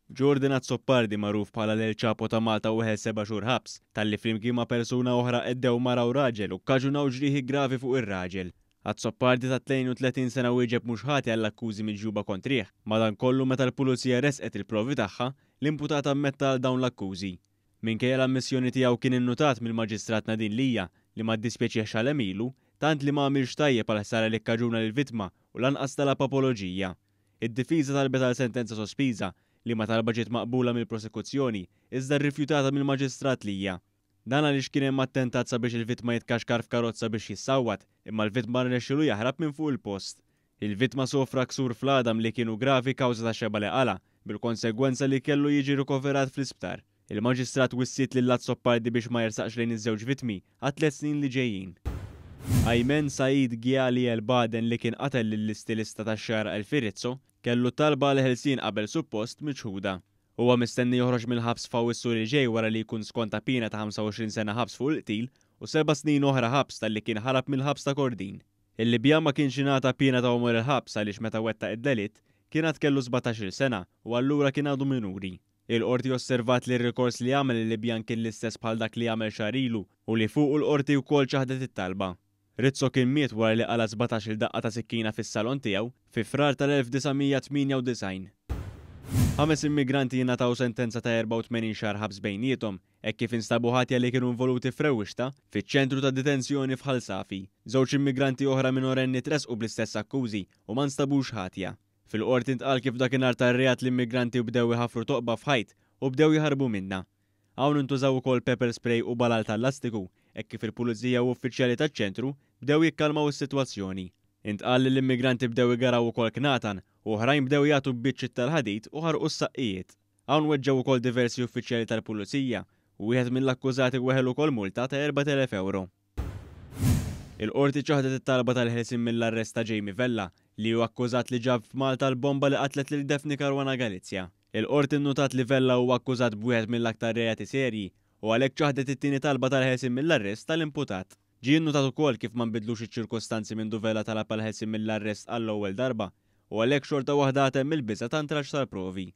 Jordan Azzopardi magħruf bħala l Chapo ta' Malta u 7 xhur ħabs talli flimkien ma' persuna oħra qeddew mara u raġel u kkaġunaw ġrieħi gravi fuq ir-raġel. Azzopardi ta' 32 sena wieġeb mhux ħati għall-akkużi miġjuba kontrih, madankollu meta l-pulizija resqet il-provi tagħha l-imputat ammetta għal dawn l-akkużi. Minkejja l-ammissjoni tiegħu kien innutat mill-Maġistrat Nadine Lija li ma ddispjaċih xalem ilu, tant li ma għamilx tajjeb għal ħsara li kkaġuna lill-vittma u lanqas talab apoloġija. Id-difiża talbet għal sentenza sospiża li ma talba ġiet maqbula mill-prosekuzzjoni iżda rrifjutata mill-Maġistrat Lija. Dan għaliex kien hemm attentat sabiex il-vittma jitkaxkar f'karozza biex jissawwat, imma l-vittma rnexxielu jaħrab minn fuq il-post. Il-vittma sofra ksur fl-għadam li kienu gravi kawża ta' xeba li qala, bil-konsegwenza li kellu jiġi rikoverat fl-isptar. Il-Maġistrat wissiet lil Azzopardi biex ma jersaqx lejn iż-żewġ vittmi għat 3 snin li ġejjin. Aymen Said Giali El Baden li kien qatel lill-istilista tax-xahar El-Firizzo kellu talba l-ħelsien qabel suppost miċħuda. Huwa mistenni joħroġ mill-ħabs f'Awwissu li ġej wara li jkun skonta pina ta' 25 sena ħabs fuq il-qtil u 7 snin oħra ħabs talli kien ħarab mill-ħabs ta' Kordin. Il-Libjan ma kienx ingħata pina ta' umur il-ħabs għaliex meta wettaq id-delitt kienet kellu 17-il sena u allura kien għadu minuri. Il-qorti osservat li r-rikors li għamel il-Libjan kien l-istess bħal dak li għamel xahar ilu u li fuq l-qorti wkoll ċaħdet it-talba. Rizzo kien miet wara li qala 17-il daqqa ta' sikkina fis-salon tiegħu fi frar tal-1998. 5 immigranti jingħataw sentenza ta' 84 xahar ħabs bejniethom hekk kif instabu ħatja li kienu involuti f'rewwixta fiċ-ċentru ta' detenzjoni f'Ħalsafi. Żewġ immigranti oħra minorenni tresqu bl-istess akkużi u ma nstabux ħatja. Fil-qorti ntqal kif dakinhar tar-reat l-immigranti bdew iħaffru toqba f'ħajt u bdew jaħarbu minnha. Hawn intużaw ukoll pepper spray u balal tal-lastiku hekk kif il-pulizija u uffiċjali taċ-ċentru bdew jikkalmaw is-sitwazzjoni. Intqal li l-immigranti bdew igaraw ukoll knatan u oħrajn bdew jagħtu biċċiet tal-ħadid u ħarqu s-saqqijiet. Hawn weġġew ukoll diversi uffiċjali tal-pulizija u wieħed mill-akkużati weħel ukoll multa ta' 4,000 euro. Il-qorti ċaħdet it-talba tal-ħelsien mill-arrest ta' Jamie Vella li huwa akkużat li ġab f'Malta l-bomba li qatlet lil Daphne Caruana Galizia. Il-qorti nnutat li Vella huwa akkużat b'wieħed mill-aktar reati serji u għalhekk ċaħdet it-tieni talba tal-ħelsien mill-arrest tal-imputat. Ġie nnutat ukoll kif ma nbidlux iċ-ċirkostanzi minn Vella talab għal ħelsien mill-arrest għall-ewwel darba u għalhekk xorta waħda hemm il-biża' ta' intraġġ tal-provi.